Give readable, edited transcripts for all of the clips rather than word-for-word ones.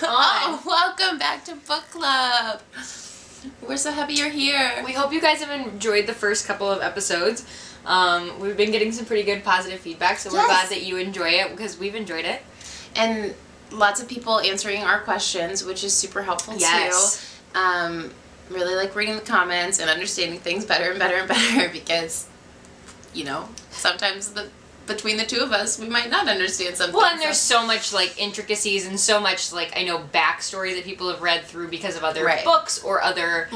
Oh, welcome back to Book Club. We're so happy you're here. We hope you guys have enjoyed the first couple of episodes. We've been getting some pretty good positive feedback, so we're glad that you enjoy it because we've enjoyed it. And lots of people answering our questions, which is super helpful too. Really like reading the comments and understanding things better and better and better because, you know, sometimes between the two of us, we might not understand something. Well, and there's so much, like, intricacies and so much, like, I know backstory that people have read through because of other books or other,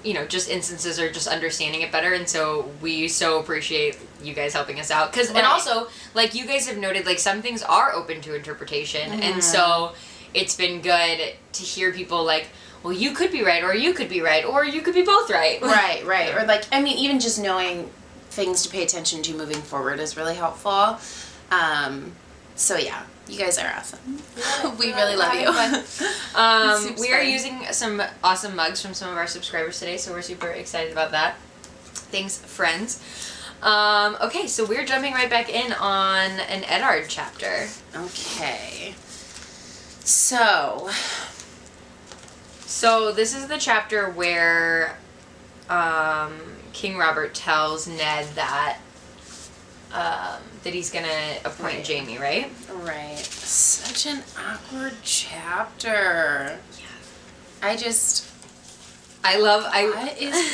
you know, just instances or just understanding it better. And so we so appreciate you guys helping us out. And also, like, you guys have noted, like, some things are open to interpretation. And so it's been good to hear people, like, well, you could be right, or you could be right, or you could be both right. Right. Or, like, I mean, even just knowing things to pay attention to moving forward is really helpful. So yeah, you guys are awesome. We really love you. We are using some awesome mugs from some of our subscribers today, so we're super excited about that. Thanks, friends. Okay, so we're jumping right back in on an Eddard chapter. Okay. So this is the chapter where King Robert tells Ned that he's gonna appoint Jaime, right? Right. Such an awkward chapter. Yeah. What is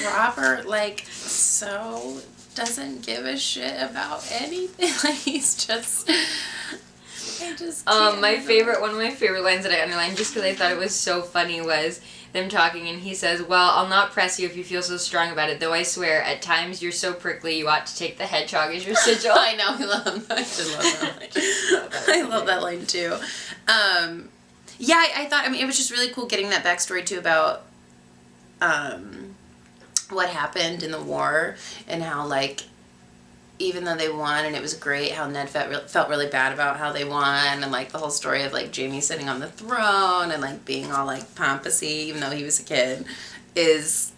Robert like? So doesn't give a shit about anything. Like he's just. One of my favorite lines that I underlined just because I thought it was so funny was them talking, and he says, well, I'll not press you if you feel so strong about it, though I swear, at times you're so prickly you ought to take the hedgehog as your sigil. I know, I love that. I just love that line. I love that line too. Yeah, I thought, I mean, it was just really cool getting that backstory too about what happened in the war and how, like, even though they won and it was great, how Ned felt really bad about how they won, and like the whole story of like Jaime sitting on the throne and like being all like pompousy even though he was a kid it was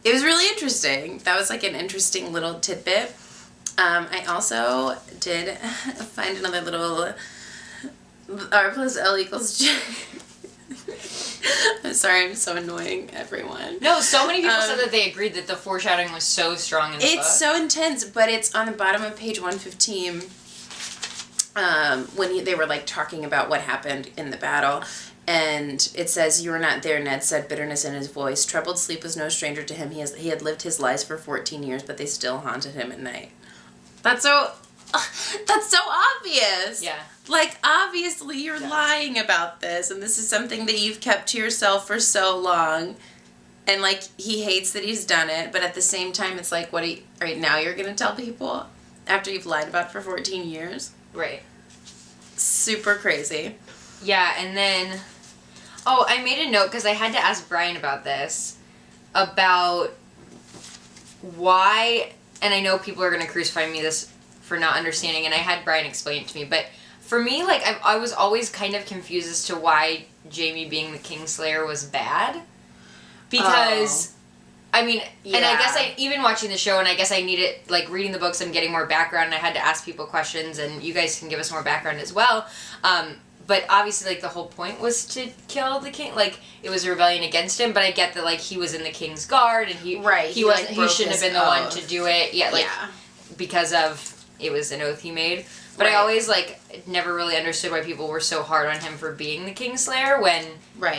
really interesting. That was like an interesting little tidbit. I also did find another little R plus L equals J. I'm sorry, I'm so annoying, everyone. No, so many people said that they agreed that the foreshadowing was so strong in the book. It's so intense, but it's on the bottom of page 115 when they were like talking about what happened in the battle. And it says, you were not there, Ned said, bitterness in his voice. Troubled sleep was no stranger to him. He had lived his lies for 14 years, but they still haunted him at night. That's so obvious. Yeah. Like, obviously you're lying about this, and this is something that you've kept to yourself for so long. And, like, he hates that he's done it, but at the same time, it's like, right now you're going to tell people after you've lied about it for 14 years? Right. Super crazy. Yeah, and then, I made a note, because I had to ask Brian about this, about why, and I know people are going to crucify me this for not understanding, and I had Brian explain it to me, but for me, like, I was always kind of confused as to why Jaime being the Kingslayer was bad. Because, I mean, and I guess even watching the show, and I guess I needed, like, reading the books, I'm getting more background, and I had to ask people questions, and you guys can give us more background as well. But obviously, like, the whole point was to kill the king. Like, it was a rebellion against him, but I get that, like, he was in the king's guard, and he shouldn't have been the one to do it. Yeah, like, because of, it was an oath he made. But I always, like, never really understood why people were so hard on him for being the Kingslayer when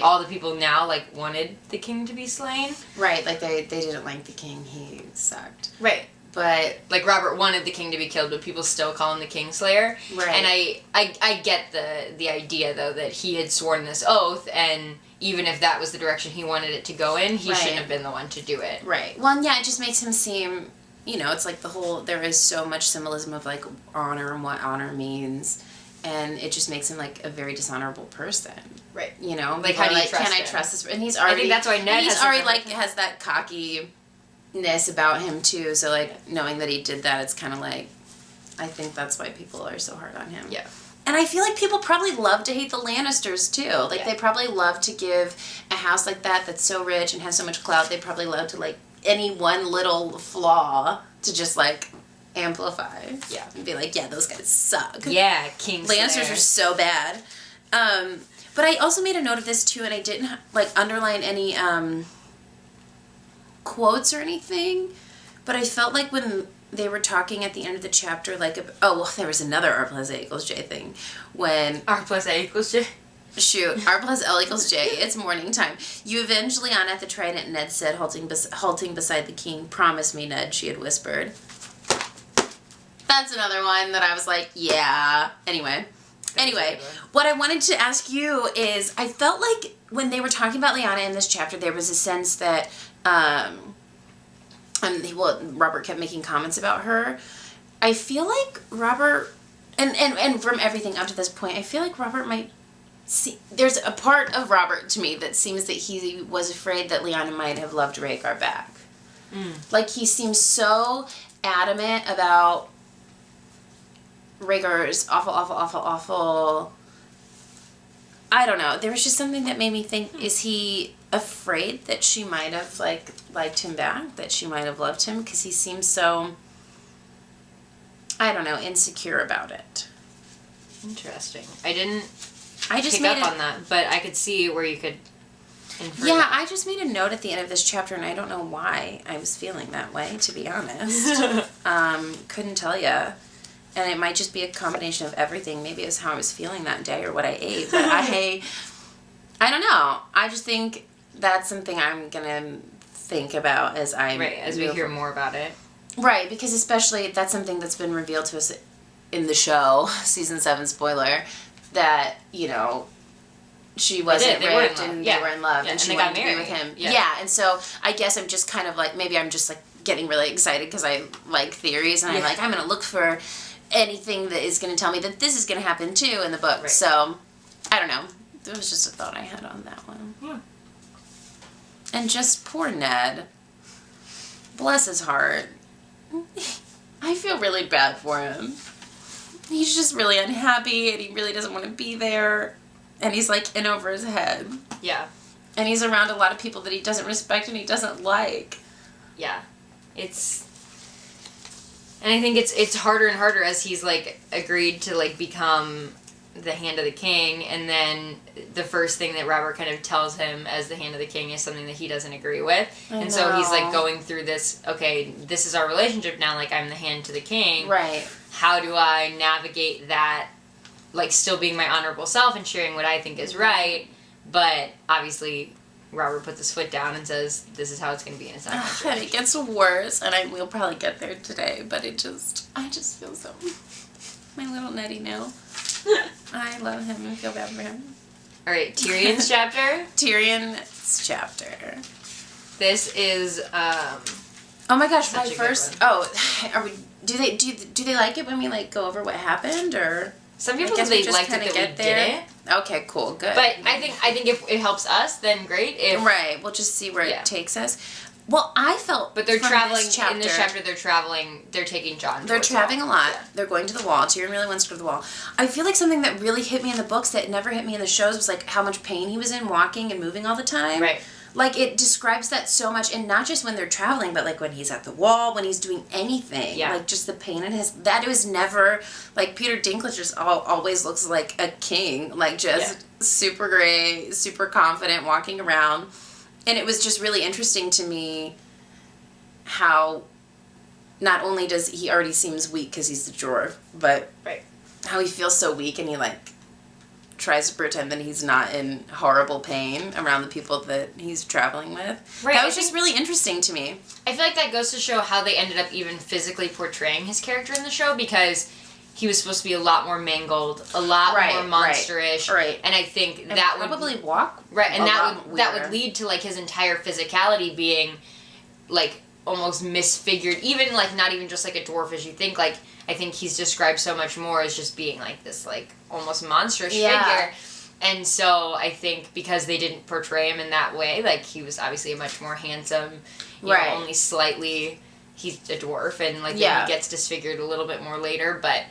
all the people now, like, wanted the king to be slain. Right, like, they didn't like the king. He sucked. Right. But, like, Robert wanted the king to be killed, but people still call him the Kingslayer. Right. And I get the idea, though, that he had sworn this oath, and even if that was the direction he wanted it to go in, he shouldn't have been the one to do it. Right. Well, yeah, it just makes him seem... You know, it's like there is so much symbolism of, like, honor and what honor means, and it just makes him, like, a very dishonorable person. Right. You know? Like, how do you trust him? Can I trust this? And he's already... I think that's why Ned has that cockiness about him, too, so, like, knowing that he did that, it's kind of like... I think that's why people are so hard on him. Yeah. And I feel like people probably love to hate the Lannisters, too. Like, they probably love to give a house like that that's so rich and has so much clout, they probably love to, like, any one little flaw to just, like, amplify. Yeah. And be like, yeah, those guys suck. Yeah, Kingslayer. Lannisters are so bad. But I also made a note of this too, and I didn't like underline any quotes or anything. But I felt like when they were talking at the end of the chapter, like, oh, well, there was another R plus A equals J thing. When R plus A equals J? Shoot, R plus L equals J. It's morning time. You avenged Lyanna at the Trident, Ned said, halting beside the king. Promise me, Ned, she had whispered. That's another one that I was like, yeah. Anyway, what I wanted to ask you is, I felt like when they were talking about Lyanna in this chapter, there was a sense that, Robert kept making comments about her. I feel like Robert, and from everything up to this point, I feel like Robert might see, there's a part of Robert to me that seems that he was afraid that Lyanna might have loved Rhaegar back. Like, he seems so adamant about Rhaegar's awful. I don't know. There was just something that made me think, is he afraid that she might have, like, liked him back? That she might have loved him? Because he seems so, I don't know, insecure about it. Interesting. I just made pick up on that, but I could see where you could infer that. I just made a note at the end of this chapter, and I don't know why I was feeling that way, to be honest. Couldn't tell you. And it might just be a combination of everything. Maybe it was how I was feeling that day or what I ate. But I don't know. I just think that's something I'm going to think about as we hear more about it. Right, because especially that's something that's been revealed to us in the show, season 7 spoiler, that, you know, she wasn't raped and they were in love and she wanted to be with him. Yeah, and so I guess I'm just kind of like, maybe I'm just like getting really excited because I like theories and I'm like, I'm going to look for anything that is going to tell me that this is going to happen too in the book. Right. So, I don't know. It was just a thought I had on that one. Yeah. And just poor Ned. Bless his heart. I feel really bad for him. He's just really unhappy and he really doesn't want to be there. And he's like in over his head. Yeah. And he's around a lot of people that he doesn't respect and he doesn't like. Yeah. And I think it's harder and harder as he's, like, agreed to, like, become the Hand of the King, and then the first thing that Robert kind of tells him as the Hand of the King is something that he doesn't agree with. And so he's, like, going through this, okay, this is our relationship now, like, I'm the Hand to the King. Right. How do I navigate that, like, still being my honorable self and sharing what I think is right, but obviously Robert puts his foot down and says, this is how it's going to be, and it's not going to And it gets worse, and I will probably get there today, but I just feel so, my little Nettie now. I love him and feel bad for him. Alright, Tyrion's chapter? Tyrion's chapter. This is, oh my gosh, my first, are we, do they like it when we, like, go over what happened, or? Some people say they liked it that we didn't. Okay, cool, good. But I think if it helps us, then great. Right, we'll just see where it takes us. Well, I felt, but they're traveling in this chapter. They're taking Jon. They're traveling a lot. Yeah. They're going to the wall. Tyrion really wants to go to the wall. I feel like something that really hit me in the books that never hit me in the shows was like how much pain he was in walking and moving all the time. Right. Like, it describes that so much, and not just when they're traveling, but, like, when he's at the wall, when he's doing anything. Yeah. Like, just the pain in his... That was never... Like, Peter Dinklage just always looks like a king. Like, just super great, super confident, walking around. And it was just really interesting to me how not only does he already seems weak because he's the dwarf, but how he feels so weak and he, like, tries to pretend that he's not in horrible pain around the people that he's traveling with. Right. That was just really interesting to me. I feel like that goes to show how they ended up even physically portraying his character in the show, because he was supposed to be a lot more mangled, a lot more monsterish. Right. And I think and that probably walk. Right, and that would lead to, like, his entire physicality being, like, almost misfigured. Even, like, not even just like a dwarf as you think. Like, I think he's described so much more as just being, like, this, like, almost monstrous figure. And so I think because they didn't portray him in that way, like, he was obviously a much more handsome, you know, only slightly, he's a dwarf, and, like, then he gets disfigured a little bit more later, but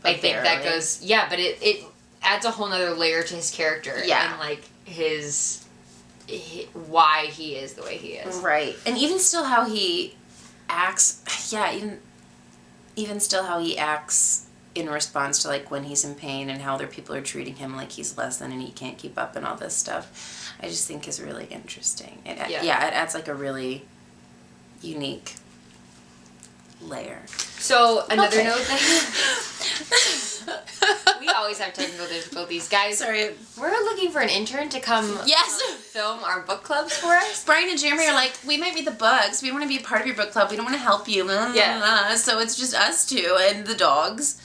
I think that goes, but it adds a whole nother layer to his character. And, like, his why he is the way he is. Right. And even still how he acts, even still how he acts in response to like when he's in pain and how other people are treating him like he's less than and he can't keep up and all this stuff, I just think is really interesting. It adds like a really unique layer. So another note that we always have technical difficulties, guys. Sorry, we're looking for an intern to come film our book clubs for us. Brian and Jeremy are like, we might be the bugs. We don't want to be a part of your book club. We don't want to help you. So it's just us two and the dogs.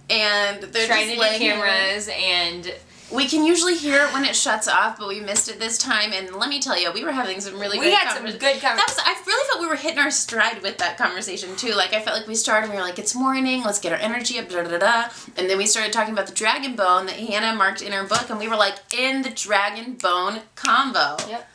And they're trying just to do cameras and... We can usually hear it when it shuts off, but we missed it this time. And let me tell you, we were having some really good conversations. I really felt we were hitting our stride with that conversation, too. Like, I felt like we started and we were like, it's morning, let's get our energy up, da-da-da-da. And then we started talking about the dragon bone that Hannah marked in her book, and we were like, in the dragon bone combo. Yep.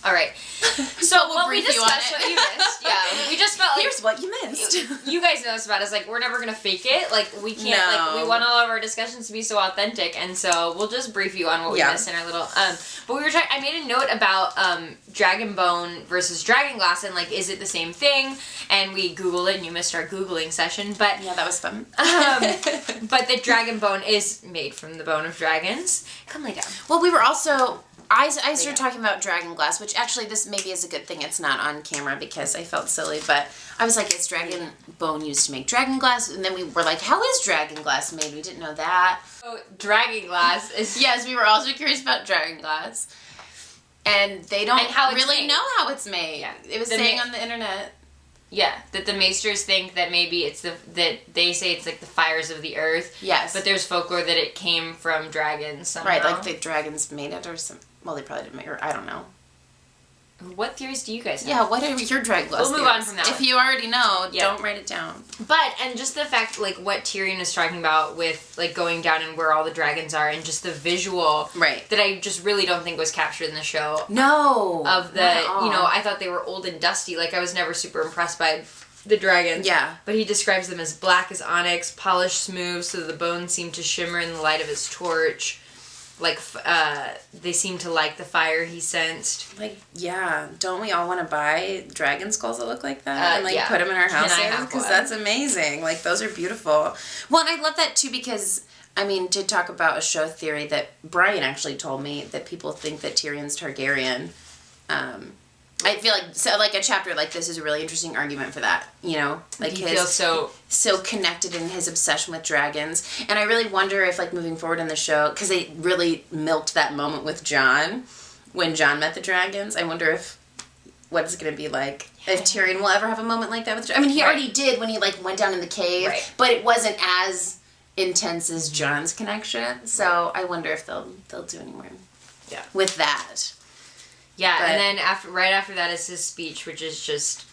All right. So what we discussed, what you missed. Yeah, we just felt like... Here's what you missed. You guys know this about us. Like, we're never going to fake it. Like, we can't... Like, we want all of our discussions to be so authentic. And so we'll just brief you on what we missed in our little... But we were trying... I made a note about dragon bone versus dragon glass and, like, is it the same thing? And we Googled it, and you missed our Googling session. But yeah, that was fun. But the dragon bone is made from the bone of dragons. Come lay down. Well, we were also... I started talking about dragon glass, which actually this maybe is a good thing it's not on camera because I felt silly, but I was like, it's dragon bone used to make dragon glass? And then we were like, how is dragon glass made? We didn't know that. So dragon glass is... Yes, we were also curious about dragon glass. And they don't really know how it's made. Yeah. It was saying on the internet. Yeah, that the maesters think that maybe it's that they say it's like the fires of the earth. Yes. But there's folklore that it came from dragons somehow. Right, like the dragons made it or some... Well, they probably didn't make it. I don't know. What theories do you guys have? Yeah, what are your dragon glass We'll move on from that If you already know, don't write it down. But, and just the fact, like, what Tyrion is talking about with, like, going down and where all the dragons are and just the visual... Right. That I just really don't think was captured in the show. No! Of the, you know, I thought they were old and dusty. Like, I was never super impressed by the dragons. Yeah. But he describes them as black as onyx, polished smooth, so the bones seem to shimmer in the light of his torch. Like, they seem to like the fire he sensed. Like, yeah. Don't we all want to buy dragon skulls that look like that? And, like, put them in our houses? Because that's amazing. Like, those are beautiful. Well, and I love that, too, because, I mean, to talk about a show theory that Brian actually told me that people think that Tyrion's Targaryen. I feel like, so, like, a chapter like this is a really interesting argument for that, you know? Like, he feels so connected in his obsession with dragons. And I really wonder if, like, moving forward in the show, because they really milked that moment with Jon, when Jon met the dragons. I wonder if, what it's going to be like, if Tyrion will ever have a moment like that with dragons. I mean, he already did when he, like, went down in the cave, but it wasn't as intense as Jon's connection. So I wonder if they'll do any more with that. Yeah, and then right after that is his speech, which is just...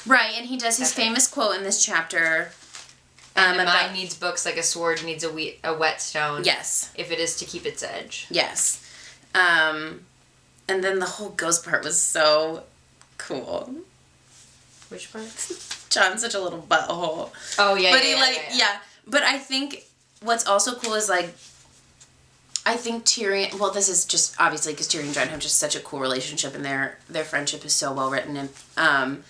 Right, and he does his famous quote in this chapter. And the mind needs books like a sword needs a whetstone. Yes. If it is to keep its edge. Yes. And then the whole ghost part was so cool. Which part? Jon's such a little butthole. Oh, yeah, but But I think what's also cool is, like, I think Tyrion... Well, this is just obviously because Tyrion and Jon have just such a cool relationship and their friendship is so well written. And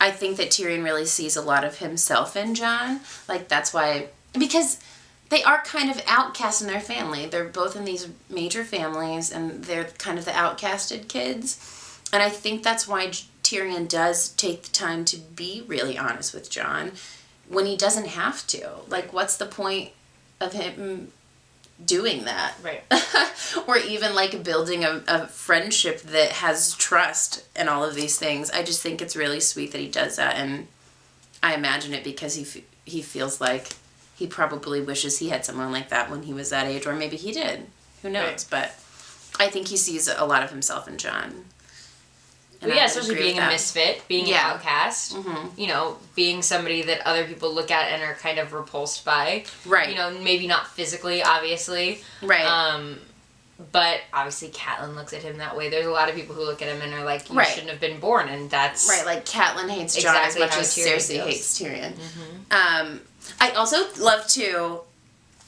I think that Tyrion really sees a lot of himself in Jon. Like, that's why... Because they are kind of outcast in their family. They're both in these major families and they're kind of the outcasted kids. And I think that's why Tyrion does take the time to be really honest with Jon when he doesn't have to. Like, what's the point of him... doing that, right? Or even like building a friendship that has trust and all of these things. I just think it's really sweet that he does that, and I imagine it because he feels like he probably wishes he had someone like that when he was that age, or maybe he did. Who knows? Right. But I think he sees a lot of himself in Jon. Well, yeah, especially being a misfit, being an outcast, you know, being somebody that other people look at and are kind of repulsed by. Right. You know, maybe not physically, obviously. Right. But obviously Catelyn looks at him that way. There's a lot of people who look at him and are like, you shouldn't have been born, and that's... Right, like Catelyn hates Jon as much as Cersei hates Tyrion. Mm-hmm. I also love, too,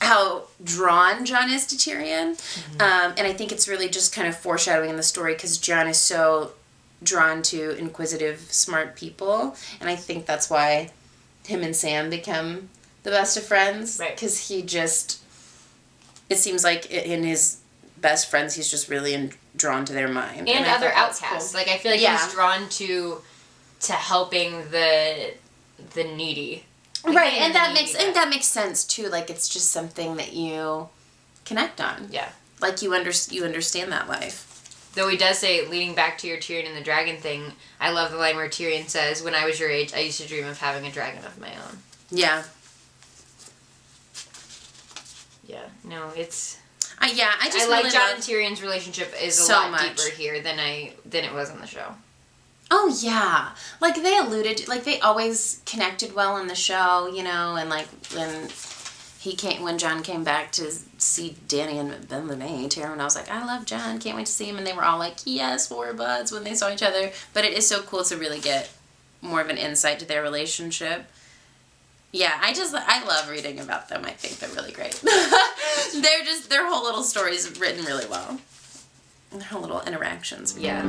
how drawn Jon is to Tyrion. Mm-hmm. And I think it's really just kind of foreshadowing in the story because Jon is so... drawn to inquisitive, smart people, and I think that's why him and Sam become the best of friends. Right. Because it seems like in his best friends, he's just really drawn to their mind. And I other thought that's outcasts. cool. Like, I feel like he's drawn to helping the needy. Right, and that makes sense too. Like, it's just something that you connect on. Yeah. Like, you understand that life. Though he does say, leading back to your Tyrion and the dragon thing, I love the line where Tyrion says, "When I was your age, I used to dream of having a dragon of my own." Yeah. Yeah. No, it's. I like really Jon and Tyrion's relationship is a lot deeper here than it was on the show. Oh yeah, like they alluded, like they always connected well in the show, you know, and like when Jon came back to see Dany and then Tyrion, I was like, I love Jon, can't wait to see him, and they were all like, yes, we're buds when they saw each other. But it is so cool to really get more of an insight to their relationship. Yeah, I love reading about them. I think they're really great. Their whole little story is written really well. Their whole little interactions. Yeah.